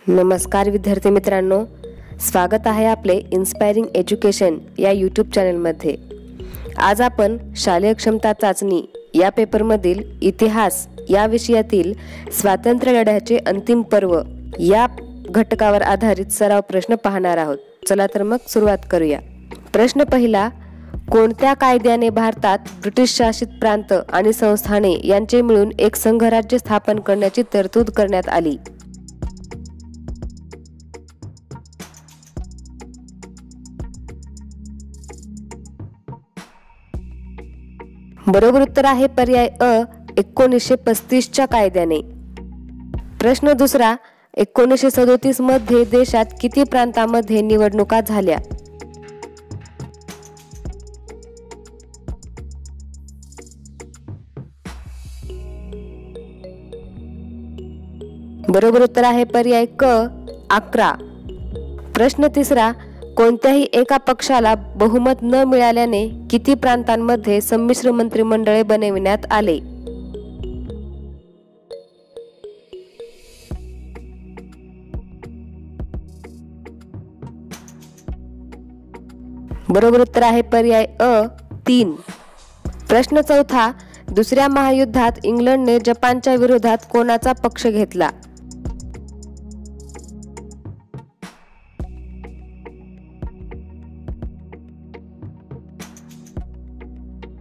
नमस्कार विद्यार्थी मित्रांनो, स्वागत आहे आपले इन्स्पायरिंग एज्युकेशन या यूट्यूब चॅनलमध्ये। आज आपण शालेय क्षमता चाचणी या पेपरमधील इतिहास या विषयातील स्वातंत्र्य लढ्याचे अंतिम पर्व या घटकावर आधारित सराव प्रश्न पाहणार आहोत। चला तर मग सुरुवात करूया। प्रश्न पहिला, कोणत्या कायद्याने भारतात ब्रिटिश शासित प्रांत आणि संस्थाने यांचे मिळून एक संघराज्य स्थापन करण्याची तरतूद करण्यात आली? बरोबर उत्तर आहे पर्याय अ 1935च्या कायद्याने। प्रश्न दुसरा, 1937 मध्ये देशात किती प्रांतांमध्ये निवडणुका झाल्या? बरोबर उत्तर आहे पर्याय क 11। प्रश्न तिसरा, कोणत्याही एका पक्षाला बहुमत न मिळाल्याने किती प्रांतांमध्ये संमिश्र मंत्रिमंडळे बनविण्यात आले? बरोबर उत्तर आहे पर्याय अ 3। प्रश्न चौथा, दुसऱ्या महायुद्धात इंग्लंडने जपानच्या विरोधात कोणाचा पक्ष घेतला?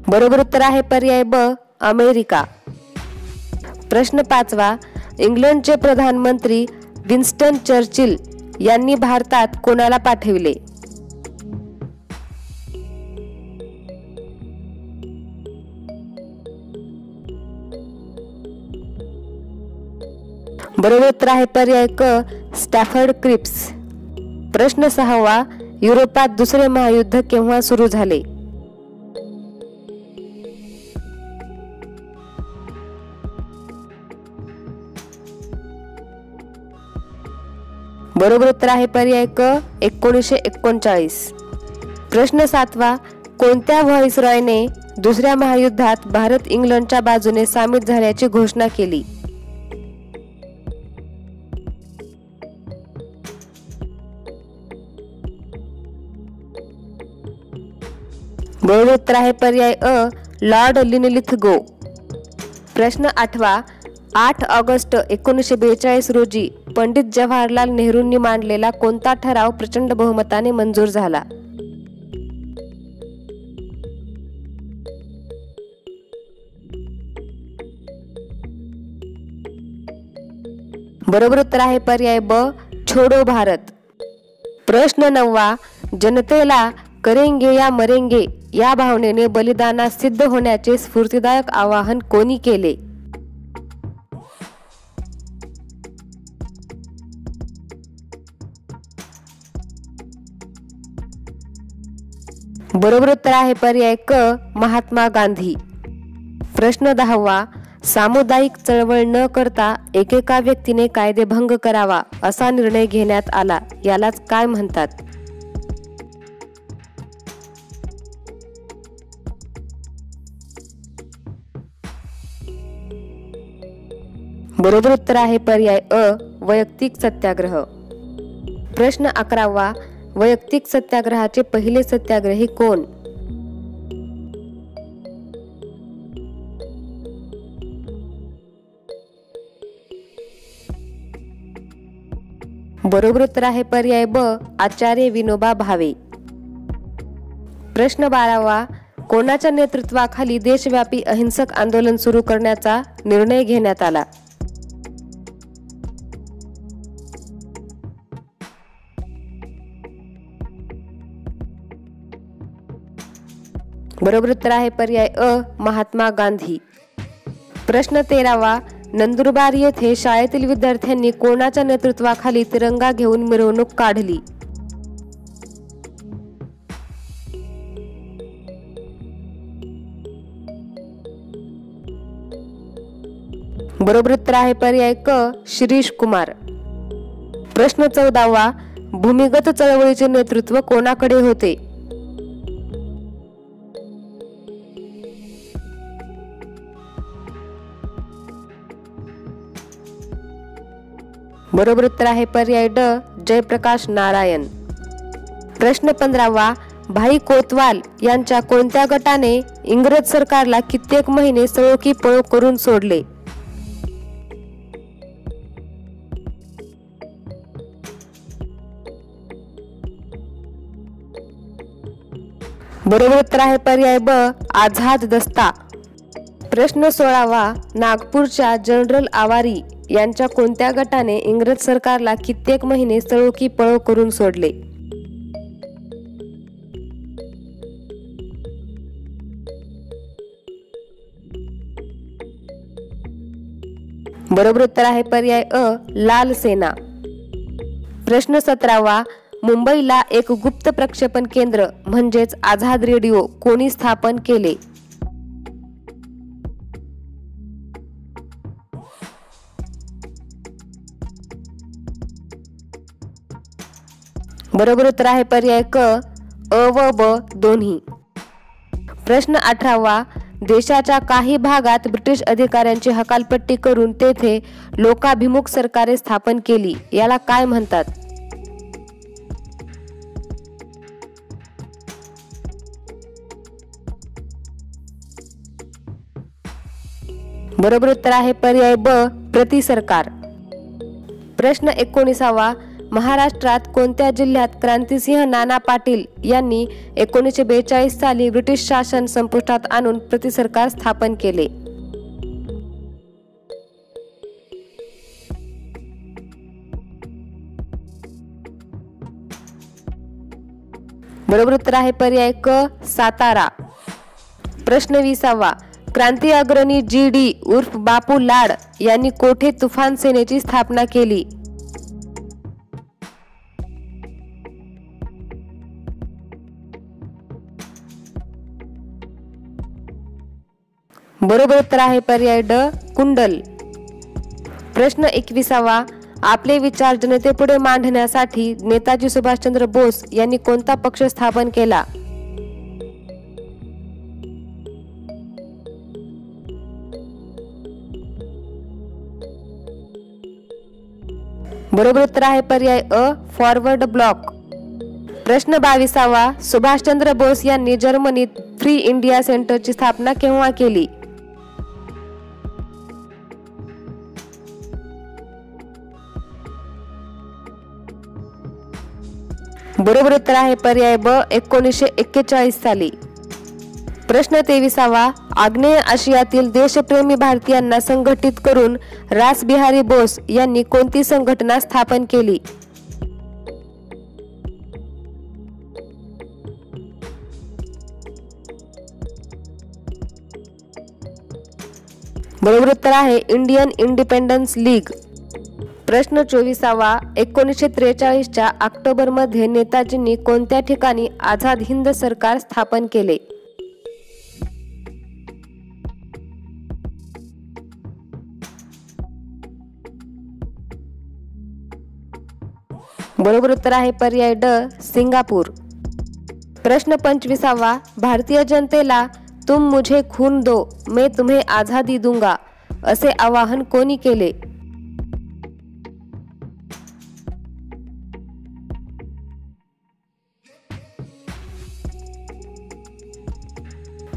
बरोबर उत्तर आहे पर्याय ब अमेरिका। प्रश्न पाचवा, इंग्लंडचे प्रधानमंत्री विन्स्टन चर्चिल यांनी भारतात कोणाला पाठविले? बरोबर उत्तर आहे पर्याय क स्टॅफर्ड क्रिप्स। प्रश्न सहावा, युरोपात दुसरे महायुद्ध केव्हा सुरू झाले? बरोबर उत्तर आहे पर्याय क 1939। प्रश्न सातवा, कोणत्या व्हाईसरॉयने दुसऱ्या महायुद्धात भारत इंग्लंडच्या बाजूने सामील झाल्याची घोषणा केली? बरोबर उत्तर आहे पर्याय अ लॉर्ड लिनलिथगो। प्रश्न आठवा, 8 ऑगस्ट 1942 रोजी पंडित जवाहरलाल नेहरूंनी मांडलेला कोणता ठराव प्रचंड बहुमताने मंजूर झाला? बरोबर उत्तर आहे पर्याय ब छोडो भारत। प्रश्न नववा, जनतेला करेंगे या मरेंगे या भावनेने बलिदानास सिद्ध होण्याचे स्फूर्तिदायक आवाहन कोणी केले? बरोबर उत्तर आहे पर्याय क महात्मा गांधी। प्रश्न 10वा, सामुदायिक चळवळ न करता एकेका व्यक्तीने कायदेभंग करावा असा निर्णय घेण्यात आला, यालाच काय म्हणतात? बरोबर उत्तर आहे पर्याय अ वैयक्तिक सत्याग्रह। प्रश्न 11वा, वैयक्तिक सत्याग्रहाचे पहिले सत्याग्रही कोण? बरोबर उत्तर आहे पर्याय ब आचार्य विनोबा भावे। प्रश्न 12वा, कोणाच्या नेतृत्वाखाली देशव्यापी अहिंसक आंदोलन सुरू करण्याचा निर्णय घेण्यात आला? बरोबर उत्तर आहे पर्याय अ महात्मा गांधी। प्रश्न 13वा, नंदुरबार येथे शाळेतील विद्यार्थ्यांनी कोणाच्या नेतृत्वाखाली तिरंगा घेऊन मिरवणूक काढली? बरोबर उत्तर आहे पर्याय क शिरीष कुमार। प्रश्न 14वा, भूमिगत चळवळीचे नेतृत्व कोणाकडे होते? बरोबर उत्तर आहे पर्याय ड जयप्रकाश नारायण। प्रश्न 15वा, भाई कोतवाल यांच्या कोणत्या गटाने इंग्रज सरकारला कित्येक महिने सळोकी पळो करून सोडले? बरोबर उत्तर आहे पर्याय ब आझाद दस्ता। प्रश्न 16वा, नागपूरच्या जनरल आवारी यांच्या कोणत्या गटाने इंग्रज सरकारला कित्येक महिने सळोकी पळो करून सोडले? बरोबर उत्तर आहे पर्याय अ लाल सेना। प्रश्न 17वा, मुंबईला एक गुप्त प्रक्षेपण केंद्र म्हणजेच आझाद रेडिओ कोणी स्थापन केले? बरोबर उत्तर आहे पर्याय क अ व ब दोन्ही। प्रश्न 18वा, देशाच्या काही भागात ब्रिटिश अधिकाऱ्यांची हकालपट्टी करून तेथे लोकाभिमुख सरकारे स्थापन केली, याला काय म्हणतात? बरोबर उत्तर आहे पर्याय ब प्रतिसरकार। प्रश्न 19वा, महाराष्ट्रात कोणत्या जिल्ह्यात क्रांतिसिंह नाना पाटील यांनी 1942 साली ब्रिटिश शासन संपुष्टात आणून प्रतिसरकार स्थापन केले? बरोबर उत्तर आहे पर्याय क सातारा। प्रश्न 20वा, क्रांती अग्रणी जी.डी. उर्फ बापू लाड यांनी कोठे तुफान सेनेची स्थापना केली? बरोबर उत्तर आहे पर्याय ड कुंडल। प्रश्न 21वा, आपले विचार जनतेपुढे मांडण्यासाठी नेताजी सुभाषचंद्र बोस यांनी कोणता पक्ष स्थापन केला? बरोबर उत्तर आहे पर्याय अ फॉरवर्ड ब्लॉक। प्रश्न 22वा, सुभाषचंद्र बोस यांनी जर्मनीत फ्री इंडिया सेंटरची स्थापना केव्हा केली? बरोबर उत्तर आहे पर्याय ब 1941 साली। प्रश्न 23वा, आग्नेय आशियातील देशप्रेमी भारतीयांना संघटित करून रासबिहारी बोस यांनी कोणती संघटना स्थापन केली? बरोबर उत्तर आहे इंडियन इंडिपेंडन्स लीग। प्रश्न 24वा, 1943च्या ऑक्टोबर मध्ये नेताजींनी कोणत्या ठिकाणी आझाद हिंद सरकार स्थापन केले? बरोबर उत्तर आहे पर्याय ड सिंगापूर। प्रश्न 25वा, भारतीय जनतेला तुम मुझे खून दो मैं तुम्हें आझादी दूंगा असे आवाहन कोणी केले?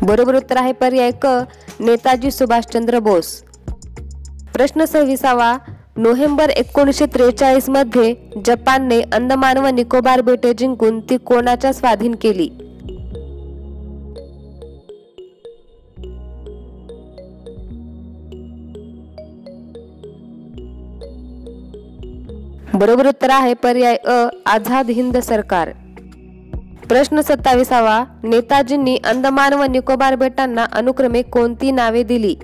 बरोबर उत्तर आहे पर्याय क नेताजी सुभाषचंद्र बोस। प्रश्न 26वा, नोव्हेंबर 1943 मध्ये जपानने अंदमान व निकोबार बेटे जिंकून ती कोणाच्या स्वाधीन केली? बरोबर उत्तर आहे पर्याय अ आझाद हिंद सरकार। प्रश्न 27वा, नेताजींनी अंदमान व निकोबार बेटांना अनुक्रमे कोणती नावे दिली?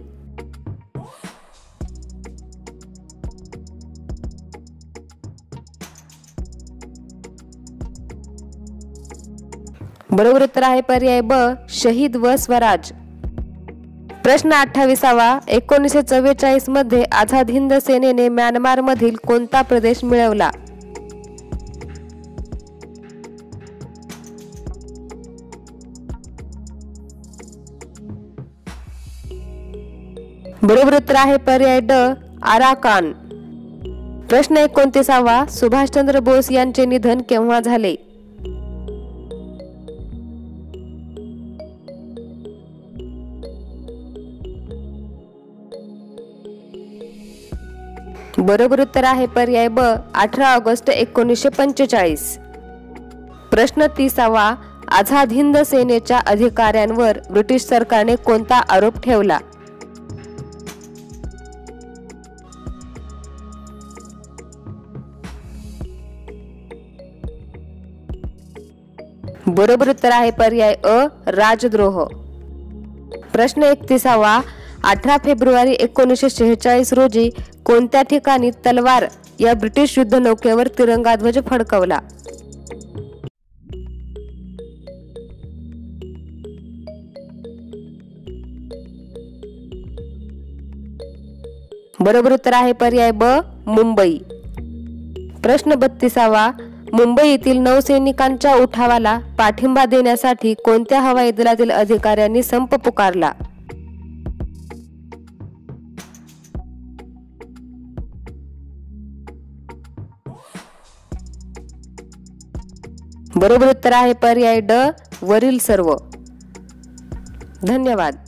बरोबर उत्तर आहे पर्याय ब शहीद व स्वराज। प्रश्न 28वा, 1944 मध्ये आझाद हिंद सेनेने म्यानमार मधील कोणता प्रदेश मिळवला? बरोबर उत्तर आहे पर्याय ड आराकान। प्रश्न 29वा, सुभाषचंद्र बोस यांचे निधन केव्हा झाले? बरोबर उत्तर आहे पर्याय ब, 18 ऑगस्ट 1945. प्रश्न 30वा, आझाद हिंद सेनेच्या अधिकाऱ्यांवर ब्रिटिश सरकारने कोणता आरोप ठेवला? बरोबर उत्तर आहे पर्याय अ, राजद्रोह. प्रश्न 31वा, 18 फेब्रुवारी 1946 रोजी कोणत्या ठिकाणी तलवार या ब्रिटिश युद्धनौकेवर तिरंगा ध्वज फडकवला? बरोबर उत्तर आहे पर्याय ब, मुंबई. प्रश्न 32वा, मुंबई येथील नौसैनिकांच्या उठावाला पाठिंबा देण्यासाठी कोणत्या हवाई दलातील अधिकाऱ्यांनी संप पुकारला? बरोबर उत्तर आहे पर्याय ड, वरील सर्व. धन्यवाद.